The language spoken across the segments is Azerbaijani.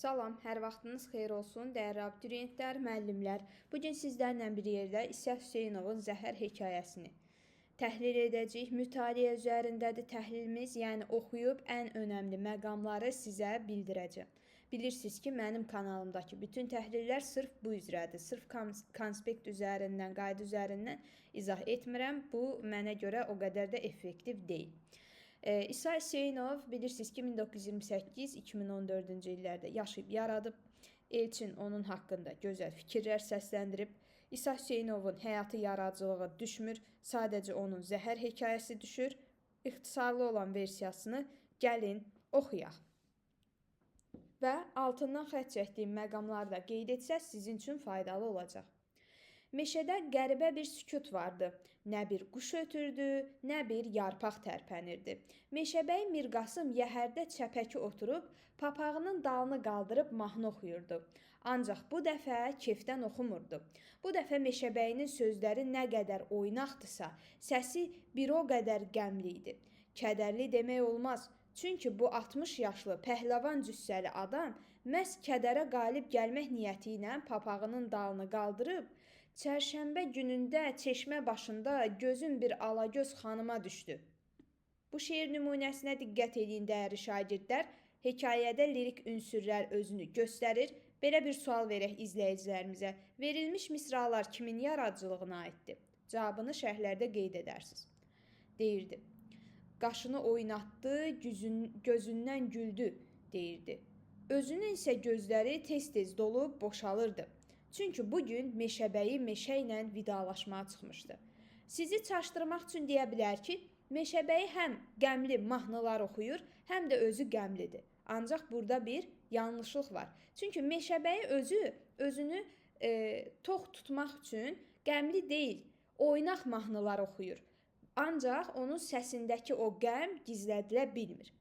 Salam, hər vaxtınız xeyir olsun, dəyərli abituriyentlər, müəllimlər. Bugün sizlərlə bir yerdə İsa Hüseynovun Zəhər hekayəsini təhlil edəcəyik. Mütaliə üzərindədir təhlilimiz, yəni oxuyub ən önəmli məqamları sizə bildirəcəm. Bilirsiniz ki, mənim kanalımdakı bütün təhlillər sırf bu üzrədir. Sırf konspekt üzərindən, qayda üzərindən izah etmirəm. Bu mənə görə o qədər də effektiv deyil. İsa Hüseynov bilirsiniz ki 1928-2014-cü illərdə yaşayıb yaradıb. Elçin onun haqqında gözəl fikirlər səsləndirib. İsa Hüseynovun həyatı yaradıcılığı düşmür, sadəcə onun Zəhər hekayəsi düşür. İxtisarlı olan versiyasını gəlin oxuyaq. Və altından xətt çəkdiyim məqamları da qeyd etsəz sizin üçün faydalı olacaq. Meşədə qəribə bir sükut vardı. Nə bir quş ötürdü, nə bir yarpaq tərpənirdi. Meşəbəyi Mirqasım yəhərdə çəpəki oturub, papağının dalını qaldırıb mahnı oxuyurdu. Ancaq bu dəfə kefdən oxumurdu. Bu dəfə meşəbəyinin sözləri nə qədər oynaqdısa, səsi bir o qədər qəmli idi. Kədərli demək olmaz. Çünki bu 60 yaşlı pəhləvan cüssəli adam məhz kədərə qalib gəlmək niyyəti ilə papağının dalını qaldırıb, çərşənbə günündə çeşmə başında gözün bir alagöz xanıma düşdü. Bu şeir nümunəsinə diqqət edin dəyərli şagirdlər. Hekayədə lirik ünsürlər özünü göstərir. Belə bir sual verək izləyicilərimizə. Verilmiş misralar kimin yaradıcılığına aiddir? Cavabını şərhlərdə qeyd edərsiniz. Deyirdi. Qaşını oynatdı, gözündən güldü, deyirdi. Özünün isə gözləri tez-tez dolub boşalırdı. Çünki bugün meşəbəyi meşə ilə vidalaşmağa çıxmışdı. Sizi çaşdırmaq üçün deyə bilər ki, meşəbəyi həm qəmli mahnılar oxuyur, həm də özü qəmlidir. Ancaq burada bir yanlışlıq var. Çünki meşəbəyi özünü tox tutmaq üçün qəmli deyil, oynaq mahnılar oxuyur. Ancaq onun səsindəki o qəm gizlədilə bilmir.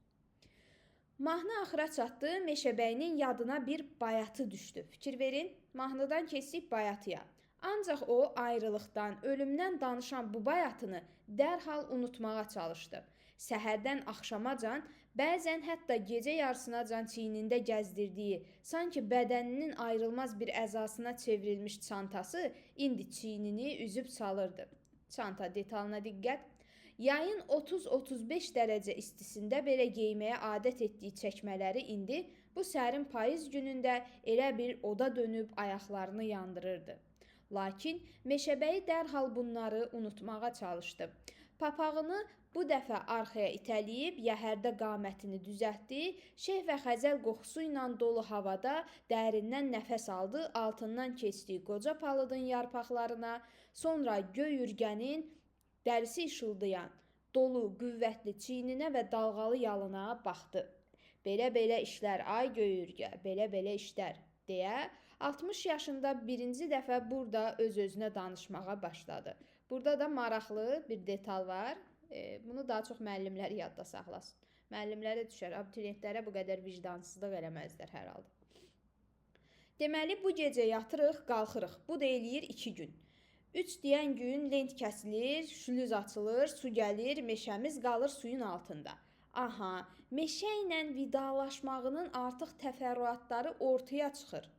Mahnı axıra çatdı, meşəbəyinin yadına bir bayatı düşdü. Fikir verin, mahnıdan keçdik bayatıya. Ancaq o ayrılıqdan, ölümdən danışan bu bayatını dərhal unutmağa çalışdı. Səhərdən axşamacan, bəzən hətta gecə yarısınacan çiynində gəzdirdiyi, sanki bədəninin ayrılmaz bir əzasına çevrilmiş çantası indi çiynini üzüb salırdı. Çanta detalına diqqət. Yayın 30-35 dərəcə istisində belə geyməyə adət etdiyi çəkmələri indi bu sərin payız günündə elə bir oda dönüb ayaqlarını yandırırdı. Lakin meşəbəyi dərhal bunları unutmağa çalışdı. Papağını bu dəfə arxaya itələyib, yəhərdə qamətini düzəltdi, şeh və xəzəl qoxusu ilə dolu havada dərindən nəfəs aldı, altından keçdiyi qoca palıdın yarpaqlarına, sonra göy ürgənin dərisi işıldayan, dolu, qüvvətli çiyninə və dalğalı yalına baxdı. Belə-belə işlər, ay göyürgə, belə-belə işlər, deyə 60 yaşında birinci dəfə burada öz-özünə danışmağa başladı. Burada da maraqlı bir detal var. Bunu daha çox müəllimlər yadda saxlasın. Müəllimlərə düşər, abituriyentlərə bu qədər vicdansızlıq eləməzlər hər halda. Deməli, bu gecə yatırıq, qalxırıq. Bu da eləyir 2 gün. 3 deyən gün lent kəsilir, şlüz açılır, su gəlir, meşəmiz qalır suyun altında. Aha, meşə ilə vidalaşmağının artıq təfərrüatları ortaya çıxır.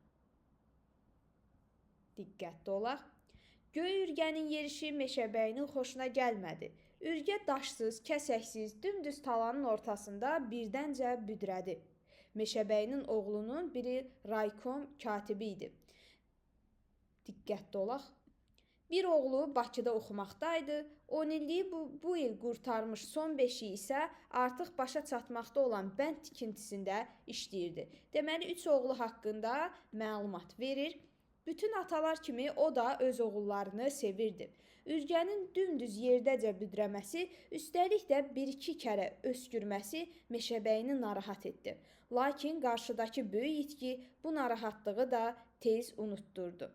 Diqqətli olaq. Göy ürgənin yerişi meşəbəyinin xoşuna gəlmədi. Ürgə daşsız, kəsəksiz, dümdüz talanın ortasında birdəncə büdrədi. Meşəbəyinin oğlunun biri raykom katibi idi. Diqqətli olaq. Bir oğlu Bakıda oxumaqdaydı, 10 illiyi bu il qurtarmış, son 5-i isə artıq başa çatmaqda olan bənd tikintisində işləyirdi. Deməli, 3 oğlu haqqında məlumat verir. Bütün atalar kimi o da öz oğullarını sevirdi. Ürgənin dümdüz yerdəcə büdrəməsi, üstəlik də 1-2 kərə öskürməsi meşəbəyini narahat etdi. Lakin qarşıdakı böyük itki bu narahatlığı da tez unutturdu.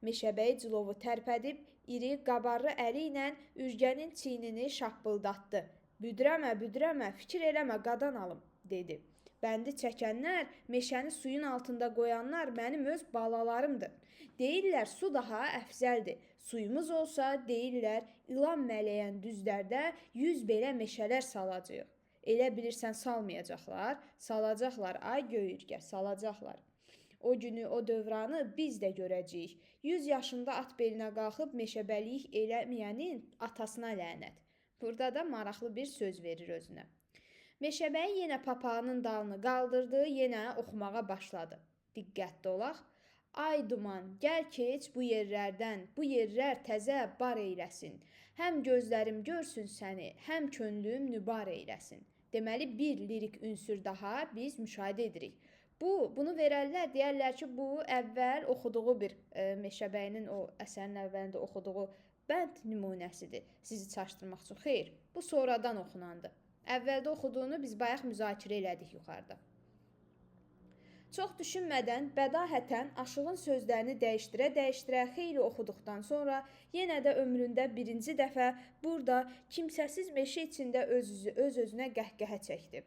Meşəbəyi cilovu tərpədib, iri, qabarlı əli ilə ürgənin çiynini şappıldatdı. Büdrəmə, büdrəmə, fikir eləmə, qadan alım, dedi. Bəndi çəkənlər, meşəni suyun altında qoyanlar mənim öz balalarımdır. Deyirlər, su daha əfzəldir. Suyumuz olsa, deyirlər, ilan mələyən düzlərdə 100 belə meşələr salacaq. Elə bilirsən salmayacaqlar, salacaqlar, ay göyürgə, salacaqlar. O günü, o dövranı biz də görəcəyik. 100 yaşında at belinə qalxıb meşəbəlik eləməyənin atasına lənət. Burada da maraqlı bir söz verir özünə. Meşəbəyi yenə papağının dalını qaldırdı, yenə oxumağa başladı. Diqqətli olaq. Ay duman, gəl keç bu yerlərdən, bu yerlər təzə bar eyləsin. Həm gözlərim görsün səni, həm könlüm nübar eyləsin. Deməli, bir lirik ünsür daha biz müşahidə edirik. Bunu verərlər, deyərlər ki, bu əvvəl oxuduğu bir Meşəbəyinin o əsərin əvvəlində oxuduğu bənd nümunəsidir. Sizi çaşdırmaq üçün. Xeyr, bu sonradan oxunandır. Əvvəldə oxuduğunu biz bayaq müzakirə elədik yuxarıda. Çox düşünmədən, bədahətən Aşığın sözlərini dəyişdirə-dəyişdirə xeyli oxuduqdan sonra yenə də ömründə birinci dəfə burada kimsəsiz meşə içində öz-özünə qəhqəhə çəkdi.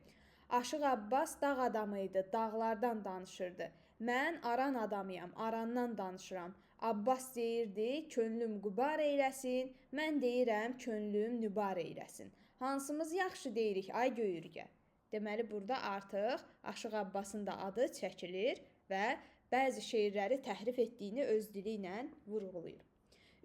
Aşıq Abbas dağ adamı idi, dağlardan danışırdı. Mən aran adamıyam, arandan danışıram. Abbas deyirdi, könlüm qubar eyləsin, mən deyirəm, könlüm nübar eyləsin. Hansımız yaxşı deyirik, ay Göyürgə? Deməli, burada artıq Aşıq Abbasın da adı çəkilir və bəzi şeirləri təhrif etdiyini öz dili ilə vurğulayır.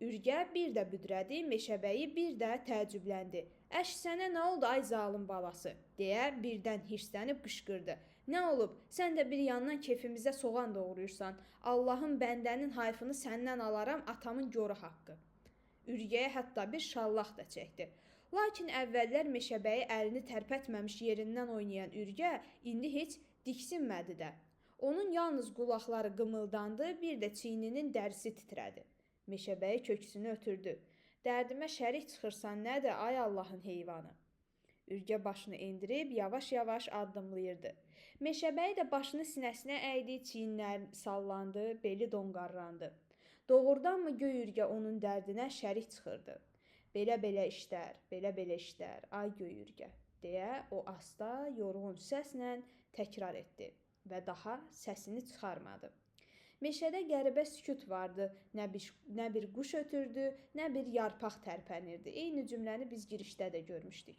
Ürgə bir də büdrədi, Meşəbəyi bir də təəccübləndi. Əş, sənə nə oldu ay zalım balası? Deyə birdən hirslənib qışqırdı. Nə olub? Sən də bir yandan kefimizə soğan doğrayırsan. Allahın bəndənin hayfını səndən alaram, atamın yoru haqqı. Ürgəyə hətta bir şallaq da çəkdi. Lakin əvvəllər Meşəbəyi əlini tərpətməmiş yerindən oynayan Ürgə indi heç diksinmədi də. Onun yalnız qulaqları qımıldandı, bir də çiyninin dərisi titrədi. Meşəbəyi köksünü ötürdü. Dərdimə şərik çıxırsan nədir, ay Allahın heyvanı? Ürgə başını endirib yavaş-yavaş addımlayırdı. Meşəbəyi də başını sinəsinə əydi, çiyinləri sallandı, beli donqarlandı. Doğrudanmı göy Ürgə onun dərdinə şərik çıxırdı? Belə-belə işlər, belə-belə işlər, ay Göyürgə, deyə o asta, yorğun səslə təkrar etdi və daha səsini çıxarmadı. Meşədə qəribə sükut vardı, nə bir quş ötürdü, nə bir yarpaq tərpənirdi. Eyni cümləni biz girişdə də görmüşdük.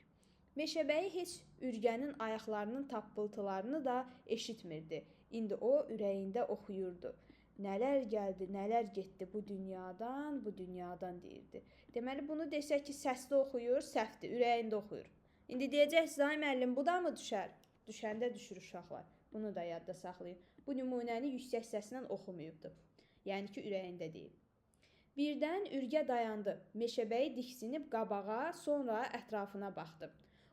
Meşəbəyi heç Ürgənin ayaqlarının tappıltılarını da eşitmirdi. İndi o ürəyində oxuyurdu. Nələr gəldi, nələr getdi bu dünyadan deyirdi. Deməli, bunu desək ki, səsli oxuyur, səhvdir, ürəyində oxuyur. İndi deyəcəksiniz, ay müəllim, bu da mı düşər? Düşəndə düşür uşaqlar. Bunu da yadda saxlayın. Bu nümunəni yüksək səslə oxumayıbdır. Yəni ki, ürəyində deyil. Birdən Ürgə dayandı. Meşəbəyi diksinib qabağa, sonra ətrafına baxdı.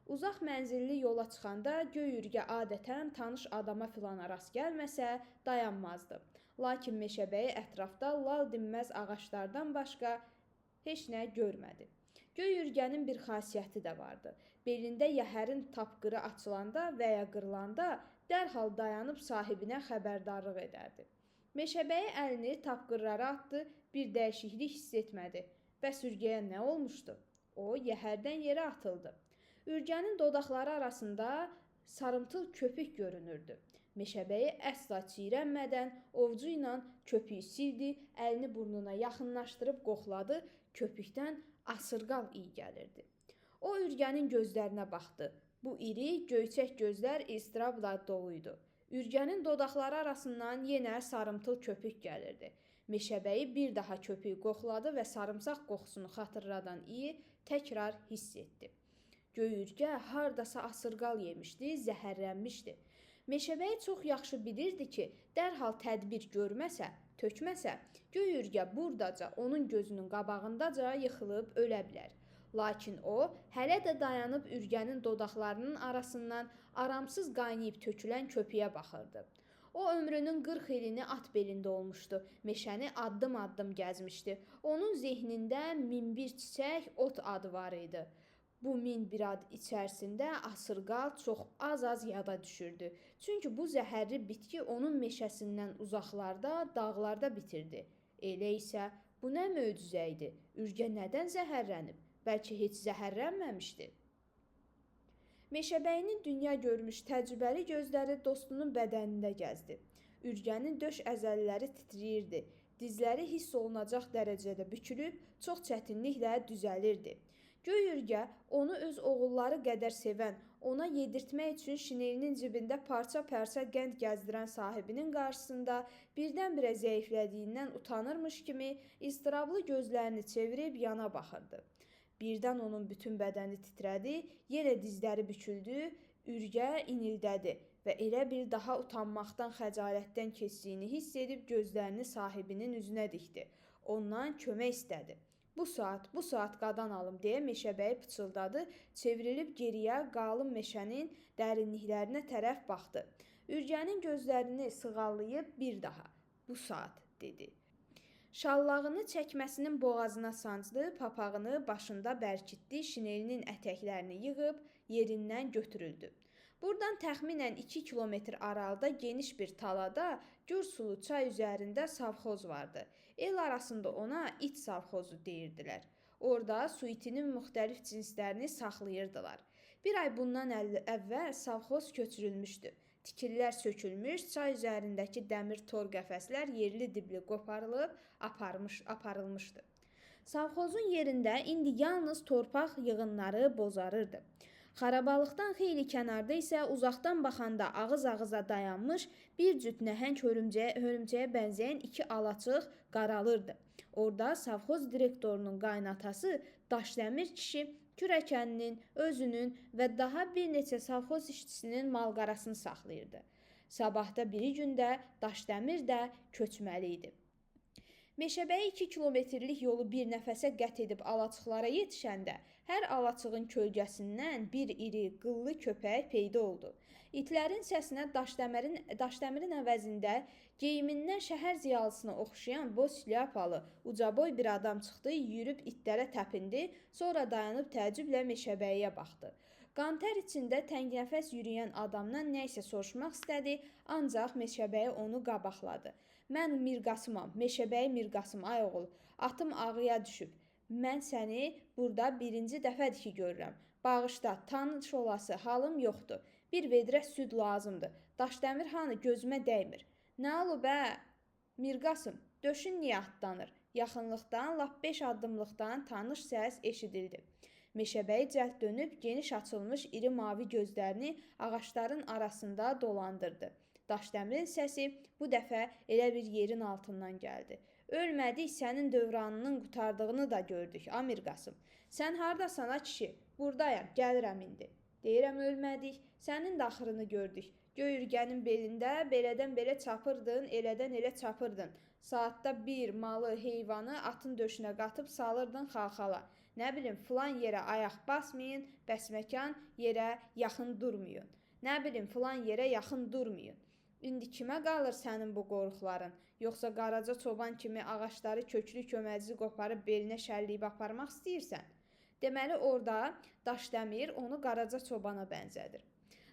Uzaq mənzilli yola çıxanda göy Ürgə adətən tanış adama filana rast gəlməsə dayanmazdı. Lakin Meşəbəyi ətrafda lal dinməz ağaclardan başqa heç nə görmədi. Göy Ürgənin bir xasiyyəti də vardı. Belində yəhərin tapqırı açılanda və ya qırılanda dərhal dayanıb sahibinə xəbərdarlıq edərdi. Meşəbəyi əlini tapqırlara atdı, bir dəyişiklik hiss etmədi. Bəs Ürgəyə nə olmuşdu? O, yəhərdən yerə atıldı. Ürgənin dodaqları arasında sarımtıl köpük görünürdü. Meşəbəyi əsla çiyrənmədən ovcu ilə köpüyü sildi, əlini burnuna yaxınlaşdırıb qoxladı, köpükdən asırqal iyi gəlirdi. O Ürgənin gözlərinə baxdı. Bu iri, göyçək gözlər istirabla doluydu. Ürgənin dodaqları arasından yenə sarımtıl köpük gəlirdi. Meşəbəyi bir daha köpüyü qoxladı və sarımsaq qoxusunu xatırladan iyi təkrar hiss etdi. Göy Ürgə hardasa asırqal yemişdi, zəhərlənmişdi. Meşəbəyi çox yaxşı bilirdi ki, dərhal tədbir görməsə, tökməsə, göy Ürgə burdaca, onun gözünün qabağındaca yıxılıb ölə bilər. Lakin o, hələ də dayanıb Ürgənin dodaqlarının arasından aramsız qaynayıb tökülən köpüyə baxırdı. O, ömrünün 40 ilini at belində olmuşdu, meşəni addım-addım gəzmişdi. Onun zehnində minbir çiçək, ot adı var idi. Bu min bir ad içərisində asırqal çox az yada düşürdü. Çünki bu zəhərli bitki onun meşəsindən uzaqlarda, dağlarda bitirdi. Elə isə bu nə möcüzə idi? Ürgə nədən zəhərlənib? Bəlkə heç zəhərlənməmişdi. Meşəbəyinin dünya görmüş təcrübəli gözləri dostunun bədənində gəzdi. Ürgənin döş əzəliləri titrəyirdi. Dizləri hiss olunacaq dərəcədə bükülüb, çox çətinliklə düzəlirdi. Göy ürgə onu öz oğulları qədər sevən, ona yedirtmək üçün şinelinin cibində parça-parça qənd gəzdirən sahibinin qarşısında birdən-birə zəiflədiyindən utanırmış kimi iztirablı gözlərini çevirib yana baxırdı. Birdən onun bütün bədəni titrədi, yenə dizləri büküldü, ürgə inildədi və elə bir daha utanmaqdan, xəcalətdən keçdiyini hiss edib gözlərini sahibinin üzünə dikdi. Ondan kömək istədi. Bu saat qadan alım deyə meşəbəyi pıçıldadı, çevrilib geriyə qalın meşənin dərinliklərinə tərəf baxdı. Ürgənin gözlərini sığallayıb bir daha bu saat dedi. Şallağını çəkməsinin boğazına sancdı, papağını başında bərkitdi, şinelinin ətəklərini yığıb yerindən götürüldü. Buradan təxminən 2 kilometr aralıda geniş bir talada Gürsulu çay üzərində savxoz vardı. El arasında ona it savxozu deyirdilər. Orada su itinin müxtəlif cinslərini saxlayırdılar. Bir ay bundan əvvəl savxoz köçürülmüşdü. Tikililər sökülmüş, çay üzərindəki dəmir tor qəfəslər yerli dibli qoparılıb aparılmışdı. Savxozun yerində indi yalnız torpaq yığınları bozarırdı. Xarabalıqdan xeyli kənarda isə uzaqdan baxanda ağız-ağıza dayanmış bir cüt nəhəng hörümçəyə bənzəyən 2 alaçıq qaralırdı. Orada savxoz direktorunun qaynatası Daşdəmir kişi kürəkəninin, özünün və daha bir neçə savxoz işçisinin malqarasını saxlayırdı. Sabahda biri gündə Daşdəmir də köçməli idi. Meşəbəyi 2 kilometrlik yolu bir nəfəsə qət edib alaçıqlara yetişəndə hər alaçığın kölgəsindən bir iri, qıllı köpək peyda oldu. İtlərin səsinə Daşdəmirin əvəzində geyimindən şəhər ziyalısına oxşayan boz şlyapalı, ucaboy bir adam çıxdı, yürüb itlərə təpindi, sonra dayanıb təəccüblə meşəbəyiyə baxdı. Qantər içində təngnəfəs yürüyən adamdan nə isə soruşmaq istədi, ancaq meşəbəyi onu qabaqladı. Mən Mirqasımam, meşəbəyi Mirqasım, ay oğul, atım ağıya düşüb. Mən səni burada birinci dəfədir ki görürəm. Bağışla, tanış olası, halım yoxdur. Bir vedrə süd lazımdır. Daşdəmir hanı, gözümə dəymir. Nə olub Mirqasım, döşün niyə atlanır? Yaxınlıqdan, lap 5 addımlıqdan tanış səs eşidildi. Meşəbəyi cəld dönüb geniş açılmış iri mavi gözlərini ağacların arasında dolandırdı. Daşdəmirin səsi bu dəfə elə bir yerin altından gəldi. Ölmədik, sənin dövranının qurtardığını da gördük, Mirqasım. Sən hardasan, kişi? Buradayam, gəlirəm indi. Deyirəm ölmədik, sənin də axırını gördük. Göy ürgənin belində belədən belə çapırdın, elədən elə çapırdın. Saatda bir malı, heyvanı atın döşünə qatıb salırdın xalxala. Nə bilim, filan yerə ayaq basmayın, bəsməkan yerə yaxın durmayın. Nə bilim, filan yerə yaxın durmayın. İndi kimə qalır sənin bu qoruqların? Yoxsa Qaraca çoban kimi ağacları köklü köməcisi qoparıb belinə şəlliyib aparmaq istəyirsən? Deməli, orada Daşdəmir onu Qaraca çobana bənzədir.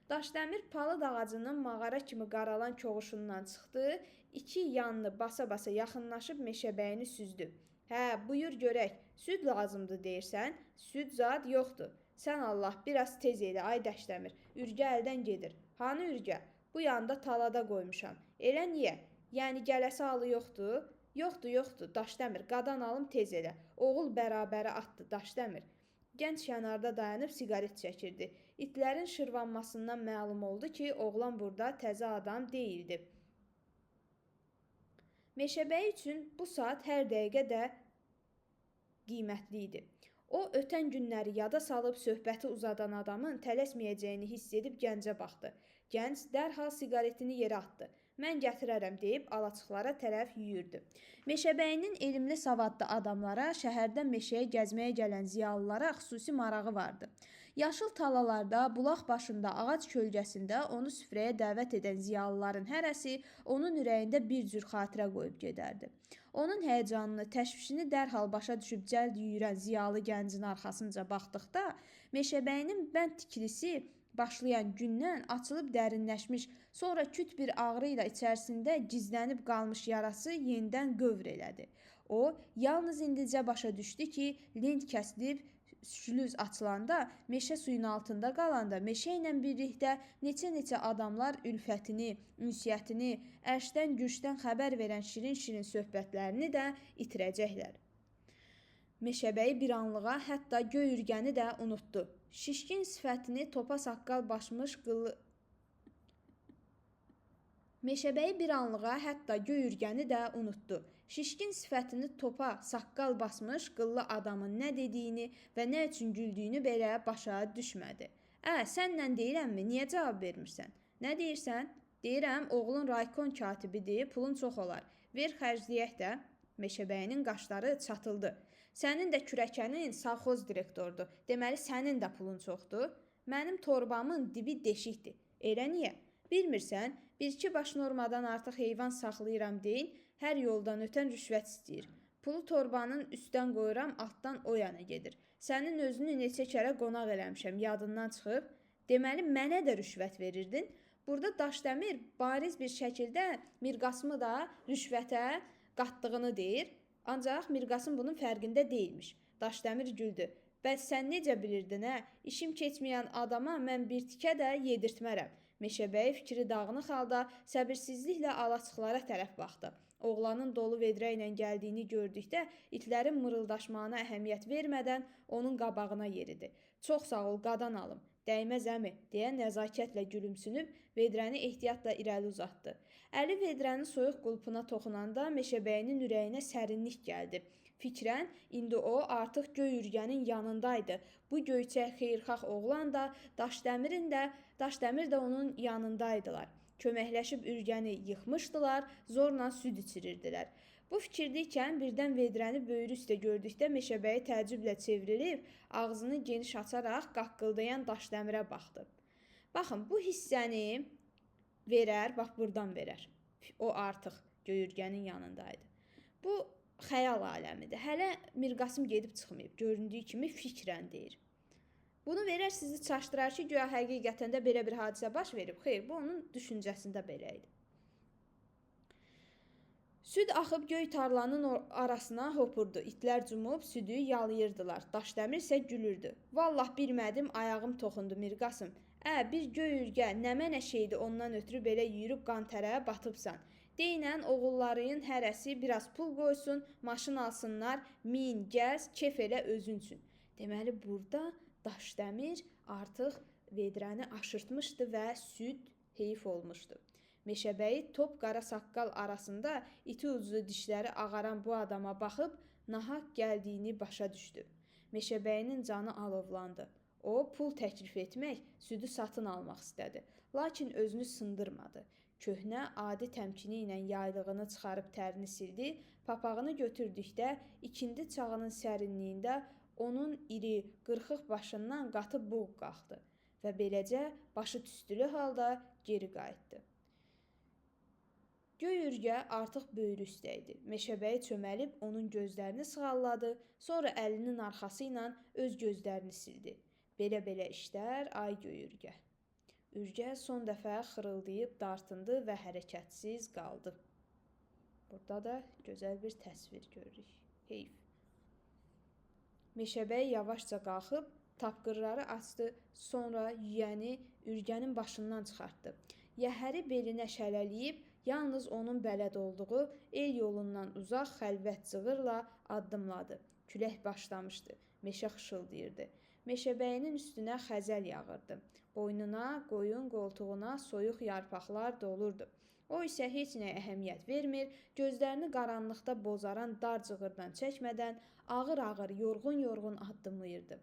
Daşdəmir palıd ağacının mağara kimi qaralan koğuşundan çıxdı, 2 yanını basa-basa yaxınlaşıb meşəbəyini süzdü. Hə, buyur görək, süd lazımdır deyirsən, süd zad yoxdur. Sən Allah, biraz tez elə, ay Daşdəmir, ürgə əldən gedir. Hanı ürgə? Bu yanda talada qoymuşam. Elə niyə? Yəni gələsi halı yoxdur? Yoxdur, Daşdəmir, qadan alım tez elə. Oğul bərabəri atdı, Daşdəmir. Gənc kənarda dayanıb siqaret çəkirdi. İtlərin şırvanmasından məlum oldu ki, oğlan burada təzə adam deyildi. Meşəbəyi üçün bu saat hər dəqiqə də qiymətli idi. O, ötən günləri yada salıb söhbəti uzadan adamın tələsməyəcəyini hiss edib gəncə baxdı. Gənc dərhal siqaretini yerə atdı. Mən gətirərəm deyib alaçıqlara tərəf yüyürdü. Meşəbəyinin elmli savadlı adamlara, şəhərdən meşəyə gəzməyə gələn ziyalılara xüsusi marağı vardı. Yaşıl talalarda, bulaq başında, ağac kölgəsində onu süfrəyə dəvət edən ziyalıların hərəsi onun ürəyində bir cür xatirə qoyub gedərdi. Onun həyəcanını, təşvişini dərhal başa düşüb cəld yüyürən ziyalı gəncin arxasınca baxdıqda, meşəbəyinin bənd tikilisi başlayan gündən açılıb dərinləşmiş, sonra küt bir ağrı ilə içərisində gizlənib qalmış yarası yenidən qövr elədi. O, yalnız indicə başa düşdü ki, lent kəsilib, şlüz açılanda, meşə suyun altında qalanda, meşə ilə birlikdə neçə-neçə adamlar ülfətini, ünsiyyətini, ərşdən, gücdən xəbər verən şirin-şirin söhbətlərini də itirəcəklər. Meşəbəyi bir anlığa hətta göy ürgəni də unutdu. Şişkin sifətini topa saqqal basmış qıllı Meşəbəyi bir anlığa hətta göy ürgəni də unutdu. Şişkin sifətini topa saqqal basmış qıllı adamın nə dediyini və nə üçün güldüyünü belə başa düşmədi. Sənlə deyirəmmi, niyə cavab vermirsən? Nə deyirsən? Deyirəm, oğlun raykon katibidir, pulun çox olar. Ver xərcləyək də. Meşəbəyinin qaşları çatıldı. Sənin də kürəkənin savxoz direktordur. Deməli, sənin də pulun çoxdur. Mənim torbamın dibi deşikdir. Elə niyə? Bilmirsən, bir-iki baş normadan artıq heyvan saxlayıram deyin, hər yoldan ötən rüşvət istəyir. Pulu torbanın üstdən qoyuram, altdan o yana gedir. Sənin özünü neçə kərə qonaq eləmişəm, yadından çıxıb. Deməli, mənə də rüşvət verirdin. Burada Daşdəmir bariz bir şəkildə Mirqasımı da rüşvətə qatdığını deyir. Ancaq Mirqasım bunun fərqində deyilmiş. Daşdəmir güldü. Bəs sən necə bilirdin, hə? İşim keçməyən adama mən bir tikə də yedirtmərəm. Meşəbəyi fikri dağınıq halda səbirsizliklə alaçıqlara tərəf baxdı. Oğlanın dolu vedrə ilə gəldiyini gördükdə itlərin mırıldaşmağına əhəmiyyət vermədən onun qabağına yeridi. Çox sağ ol, qadan alım. Dəyməz əmi, deyə nəzakətlə gülümsünüb vedrəni ehtiyatla irəli uzatdı. Əli vedrənin soyuq qulpuna toxunanda meşəbəyinin ürəyinə sərinlik gəldi. Fikrən, indi o artıq göy ürgənin yanındaydı. Bu göyçək xeyirxah oğlan da, Daşdəmir də onun yanındaydılar. Köməkləşib ürgəni yıxmışdılar, zorla süd içirirdilər. Bu fikirlikən birdən vedrəni böyrü üstə gördükdə meşəbəyi təəccüblə çevrilib, ağzını geniş açaraq qaqqıldayan Daşdəmirə baxdı. Baxın, bu hissəni verər, bax buradan verər. O artıq göy ürgənin yanındaydı. Bu xəyal aləmidir. Hələ Mirqasım gedib çıxmayıb, göründüyü kimi fikrən deyir. Bunu verər sizi çaşdırar ki, güya həqiqətən də belə bir hadisə baş verib. Xeyr, bu onun düşüncəsində belə idi. Süd axıb göy tarlanın arasına hopurdu. İtlər cumub südü yalayırdılar. Daşdəmir isə gülürdü. Vallah bilmədim, ayağım toxundu Mirqasım. Bir göy ürgə, nə mənə şeydi ondan ötürü belə yürüb qantərəyə batıbsan. Deynən oğulların hərəsi biraz pul qoysun, maşın alsınlar, min, gəz, kef elə özün üçün. Deməli, burada Daşdəmir artıq vedrəni aşırtmışdı və süd heyif olmuşdu. Meşəbəyi top qara saqqal arasında iti ucu dişləri ağaran bu adama baxıb nahaq gəldiyini başa düşdü. Meşəbəyinin canı alovlandı. O, pul təklif etmək, südü satın almaq istədi. Lakin özünü sındırmadı. Köhnə, adi təmkini ilə yaylığını çıxarıb tərini sildi, papağını götürdükdə ikindi çağının sərinliyində onun iri, qırxıq başından qatı buğ qalxdı və beləcə başı tüstülü halda geri qayıtdı. Göy ürgə artıq böyrü üstə idi. Meşəbəyi çöməlib onun gözlərini sığalladı, sonra əlinin arxası ilə öz gözlərini sildi. Belə-belə işlər, ay göy ürgə. Ürgə son dəfə xırıldayıb dartındı və hərəkətsiz qaldı. Burada da gözəl bir təsvir görürük. Heyf. Meşəbəyi yavaşca qalxıb, tapqırları açdı, sonra yüyəni ürgənin başından çıxartdı. Yəhəri belinə şələləyib, yalnız onun bələd olduğu el yolundan uzaq xəlvət cığırla addımladı. Külək başlamışdı, meşə xışıldayırdı. Meşəbəyinin üstünə xəzəl yağırdı. Boynuna, qoyun qoltuğuna soyuq yarpaqlar dolurdu. O isə heç nəyə əhəmiyyət vermir, gözlərini qaranlıqda bozaran dar cığırdan çəkmədən ağır-ağır, yorğun-yorğun addımlayırdı.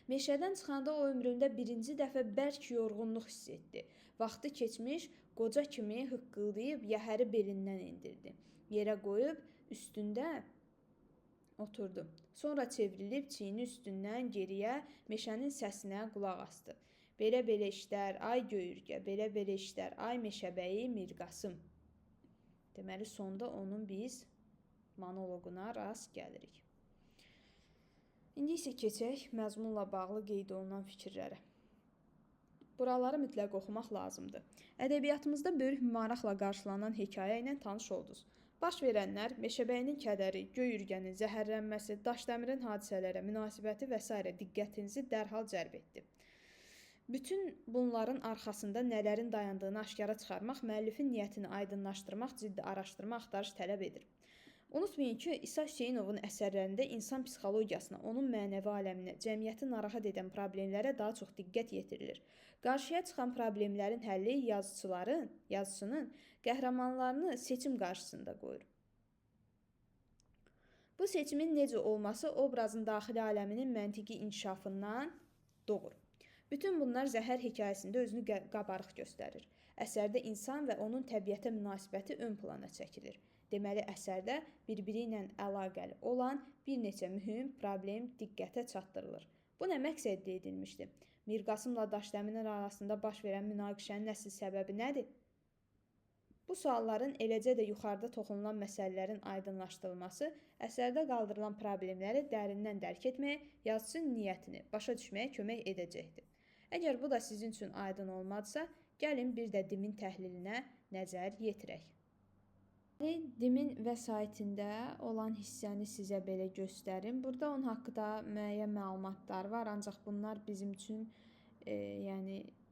Meşədən çıxanda o ömründə birinci dəfə bərk yorğunluq hiss etdi. Vaxtı keçmiş, qoca kimi hıqqıldayıb yəhəri belindən endirdi. Yerə qoyub üstündə oturdu. Sonra çevrilib çiyini üstündən geriyə meşənin səsinə qulaq asdı. Belə-belə işlər, ay göy ürgə, belə-belə işlər, ay meşəbəyi Mirqasım. Deməli, sonda onun biz monoloquna rast gəlirik. İndi isə keçək məzmunla bağlı qeyd olunan fikirlərə. Buraları mütləq oxumaq lazımdır. Ədəbiyyatımızda böyük maraqla qarşılanan hekayə ilə tanış oldunuz. Baş verənlər, meşəbəyinin kədəri, göy ürgənin zəhərlənməsi, Daşdəmirin hadisələrə münasibəti və s. diqqətinizi dərhal cəlb etdi. Bütün bunların arxasında nələrin dayandığını aşkara çıxarmaq, müəllifin niyyətini aydınlaşdırmaq, ciddi araşdırma axtarış tələb edir. Unutmayın ki, İsa Hüseynovun əsərlərində insan psixologiyasına, onun mənəvi aləminə, cəmiyyəti narahat edən problemlərə daha çox diqqət yetirilir. Qarşıya çıxan problemlərin həlli yazıçının qəhrəmanlarını seçim qarşısında qoyur. Bu seçimin necə olması obrazın daxili aləminin məntiqi inkişafından doğur. Bütün bunlar Zəhər hekayəsində özünü qabarıq göstərir. Əsərdə insan və onun təbiətə münasibəti ön plana çəkilir. Deməli, əsərdə bir-biri ilə əlaqəli olan bir neçə mühüm problem diqqətə çatdırılır. Bu nə məqsədlə edilmişdir? Mir Qasımla Daşdəmirin arasında baş verən münaqişənin əsl səbəbi nədir? Bu sualların, eləcə də yuxarıda toxunulan məsələlərin aydınlaşdırılması əsərdə qaldırılan problemləri dərindən dərk etməyə, yazıçının niyyətini başa düşməyə kömək edəcəkdir. Əgər bu da sizin üçün aydın olmadısa, gəlin bir də Dimin təhlilinə nəzər yetirək. Dimin vəsaitində olan hissəni sizə belə göstərim. Burada onun haqqında müəyyən məlumatlar var, ancaq bunlar bizim üçün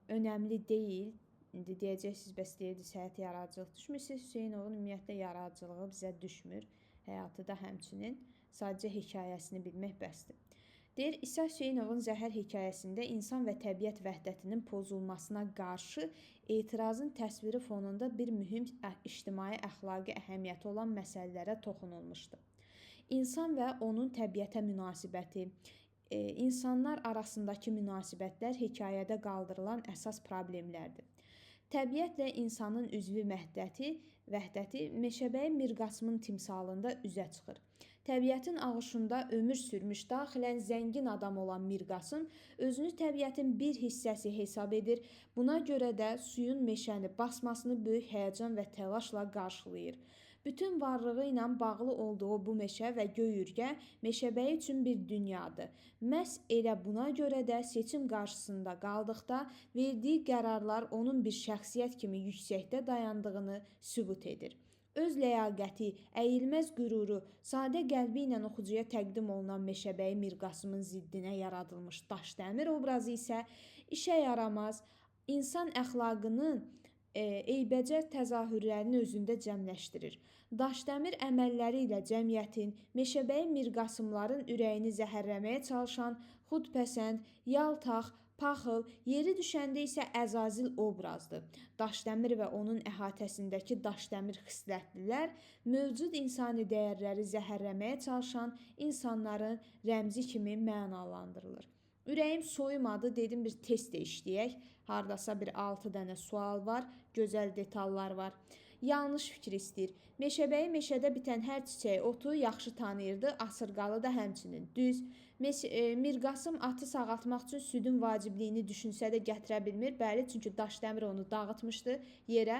önəmli deyil. İndi deyəcəksiniz, bəs deyirdi, həyat yaradıcılıq düşmürsünüz. Hüseynovun ümumiyyətlə yaradıcılığı bizə düşmür. Həyatı da həmçinin, sadəcə hekayəsini bilmək bəsdir. Deyir, İsa Hüseynovun Zəhər hekayəsində insan və təbiət vəhdətinin pozulmasına qarşı etirazın təsviri fonunda bir mühüm ictimai əxlaqi əhəmiyyəti olan məsələlərə toxunulmuşdur. İnsan və onun təbiətə münasibəti, insanlar arasındakı münasibətlər hekayədə qaldırılan əsas problemlərdir. Təbiətlə insanın üzvü vəhdəti Meşəbəyi Mir Qasımın timsalında üzə çıxır. Təbiətin ağışında ömür sürmüş, daxilən zəngin adam olan Mir Qasım özünü təbiətin bir hissəsi hesab edir. Buna görə də suyun meşəni basmasını böyük həyəcan və təlaşla qarşılayır. Bütün varlığı ilə bağlı olduğu bu meşə və göy-ürgə Meşəbəyi üçün bir dünyadır. Məhz elə buna görə də seçim qarşısında qaldıqda verdiyi qərarlar onun bir şəxsiyyət kimi yüksəkdə dayandığını sübut edir. Öz ləyaqəti, əyilməz qüruru, sadə qəlbi ilə oxucuya təqdim olunan Meşəbəyi Mir Qasımın ziddinə yaradılmış Daşdəmir obrazı isə işə yaramaz, insan əxlaqının eybəcər təzahürlərini özündə cəmləşdirir. Daşdəmir əməlləri ilə cəmiyyətin, Meşəbəyi Mir Qasımların ürəyini zəhərləməyə çalışan xudpəsənd, yaltaq, paxıl, yeri düşəndə isə Əzazil obrazdır. Daşdəmir və onun əhatəsindəki daşdəmir xislətlilər mövcud insani dəyərləri zəhərləməyə çalışan insanların rəmzi kimi mənalandırılır. Ürəyim soyumadı, dedim bir test işləyək. Hardasa bir 6 dənə sual var, gözəl detallar var. Yanlış fikir istəyir. Meşəbəyi meşədə bitən hər çiçəyi, otu yaxşı tanıyırdı, asırqalı da həmçinin. Düz. Mir Qasım atı sağaltmaq üçün südün vacibliyini düşünsə də gətirə bilmir. Bəli, çünki Daşdəmir onu dağıtmışdı yerə.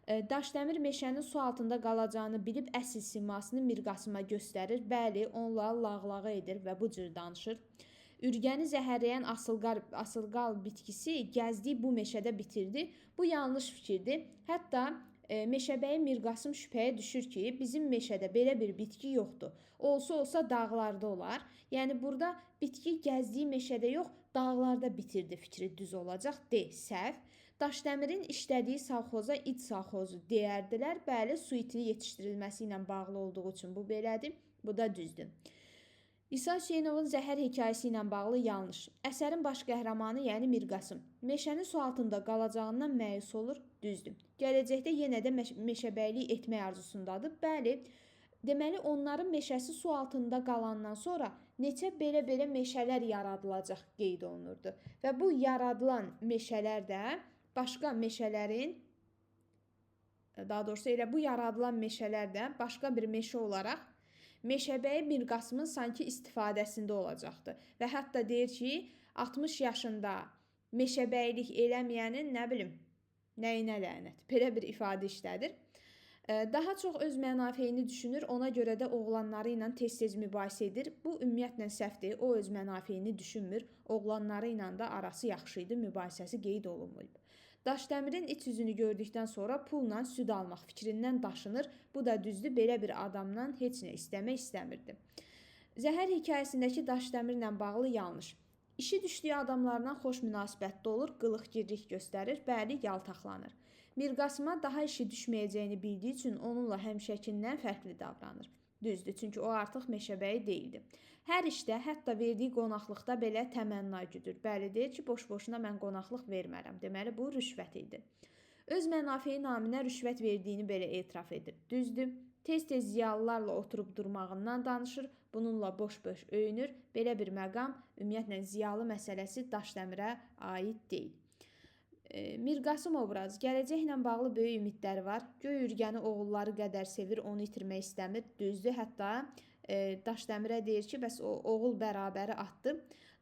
Daşdəmir meşənin su altında qalacağını bilib əsl simasını Mir Qasıma göstərir. Bəli, onunla lağlağı edir və bu cür danışır. Ürgəni zəhərləyən asılqal bitkisi gəzdiyi bu meşədə bitirdi. Bu yanlış fikirdir. Hətta Meşəbəyi Mir Qasım şübhəyə düşür ki, bizim meşədə belə bir bitki yoxdur. Olsa dağlarda olar. Yəni burada bitki gəzdiyi meşədə yox, dağlarda bitirdi fikri düz olacaq. Səhv. Daşdəmirin işlədiyi savxoza it savxozu deyərdilər. Bəli, su iti yetişdirilməsi ilə bağlı olduğu üçün bu belədir. Bu da düzdür. İsa Hüseynovun Zəhər hekayəsi ilə bağlı yanlış. Əsərin baş qəhrəmanı, yəni Mir Qasım, meşənin su altında qalacağından məyus olur, düzdür. Gələcəkdə yenə də meşəbəylik etmək arzusundadır. Bəli, deməli onların meşəsi su altında qalandan sonra neçə belə meşələr yaradılacaq qeyd olunurdu. Və bu yaradılan meşələr də başqa meşələrin, daha doğrusu elə bu yaradılan meşələr də başqa bir meşə olaraq Meşəbəyi Mir Qasımın sanki istifadəsində olacaqdı. Və hətta deyir ki, 60 yaşında meşəbəylik eləməyənin nəyinə lənət. Belə bir ifadə işlədir. Daha çox öz mənafeyini düşünür, ona görə də oğlanları ilə tez-tez mübahisə edir. Bu ümumiyyətlə səhvdir, o öz mənafeyini düşünmür. Oğlanları ilə də arası yaxşı idi, mübahisəsi qeyd olunmayıb. Daşdəmirin iç yüzünü gördükdən sonra pulla süd almaq fikrindən daşınır. Bu da düzdür, belə bir adamdan heç nə istəmək istəmirdi. Zəhər hekayəsindəki Daşdəmirlə bağlı yanlış. İşi düşdüyü adamlarla xoş münasibətdə olur, qılıq-girlik göstərir, bəli, yaltaqlanır. Mir Qasıma daha işi düşməyəcəyini bildiyi üçün onunla həmişəkindən fərqli davranır. Düzdür, çünki o artıq meşəbəyi deyildi. Hər işdə, hətta verdiyi qonaqlıqda belə təmənna güdür. Bəli, deyir ki, boş-boşuna mən qonaqlıq vermərəm. Deməli, bu rüşvət idi. Öz mənafeləyi naminə rüşvət verdiyini belə etiraf edir. Düzdür, tez-tez ziyalılarla oturub durmağından danışır, bununla boş-boş öyünür. Belə bir məqam, ümumiyyətlə, ziyalı məsələsi Daşdəmirə aid deyil. Mirqasım obrazı. Gələcəklə bağlı böyük ümidləri var. Göy ürgəni oğulları qədər sevir, onu itirmək istəmir. Düzdür, hətta Daşdəmirə deyir ki, bəs o oğul bərabəri atdı.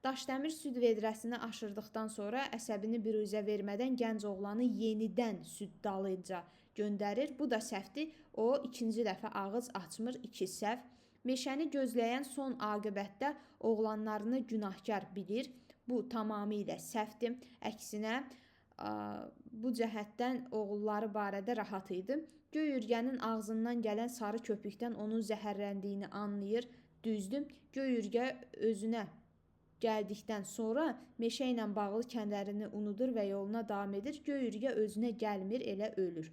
Daşdəmir süd vedrəsini aşırdıqdan sonra əsəbini büruzə vermədən gənc oğlanı yenidən süd dalınca göndərir. Bu da səhvdir. O ikinci dəfə ağız açmır, iki səhv. Meşəni gözləyən son aqibətdə oğlanlarını günahkar bilir. Bu tamamilə səhvdir. Əksinə, bu cəhətdən oğulları barədə rahat idi. Göy ürgənin ağzından gələn sarı köpükdən onun zəhərləndiyini anlayır. Düzdür, göy ürgə özünə gəldikdən sonra meşə ilə bağlı kənlərini unudur və yoluna davam edir. Göy ürgə özünə gəlmir, elə ölür.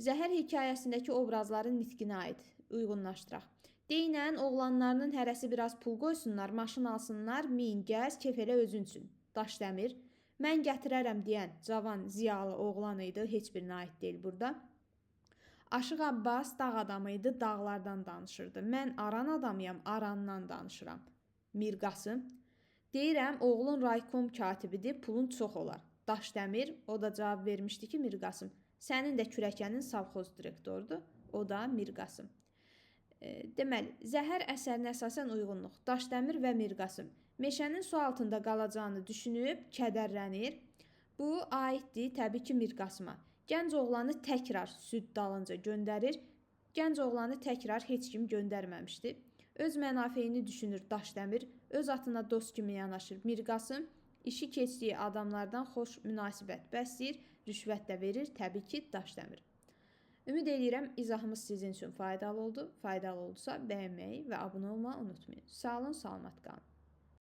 Zəhər hekayəsindəki obrazların nitqinə aid uyğunlaşdıraq. Deyinən, oğlanlarının hərəsi biraz pul qoysunlar, maşın alsınlar, min, gəz, kef elə özün üçün. Daşdəmir, mən gətirərəm deyən cavan, ziyalı oğlan idi, heç birinə aid deyil burada. Aşıq Abbas dağ adamı idi, dağlardan danışırdı. Mən aran adamıyam, arandan danışıram. Mirqasım, deyirəm, oğlun raykom katibidir, pulun çox olar. Daşdəmir, o da cavab vermişdi ki, Mirqasım, sənin də kürəkənin savxoz direktorudur, o da Mirqasım. Deməli, Zəhər əsərinə əsasən uyğunluq. Daşdəmir və Mirqasım meşənin su altında qalacağını düşünüb kədərlənir. Bu aiddir təbii ki, Mirqasıma. Gənc oğlanı təkrar süd dalınca göndərir. Gənc oğlanı təkrar heç kim göndərməmişdi. Öz mənafeyini düşünür Daşdəmir, öz atına dost kimi yanaşır Mirqasım, işi keçdiyi adamlardan xoş münasibət bəsləyir, rüşvət də verir, təbii ki, Daşdəmir. Ümid edirəm, izahımız sizin üçün faydalı oldu. Faydalı oldusa bəyənməyi və abunə olmağı unutmayın. Sağ olun, salamat qalın.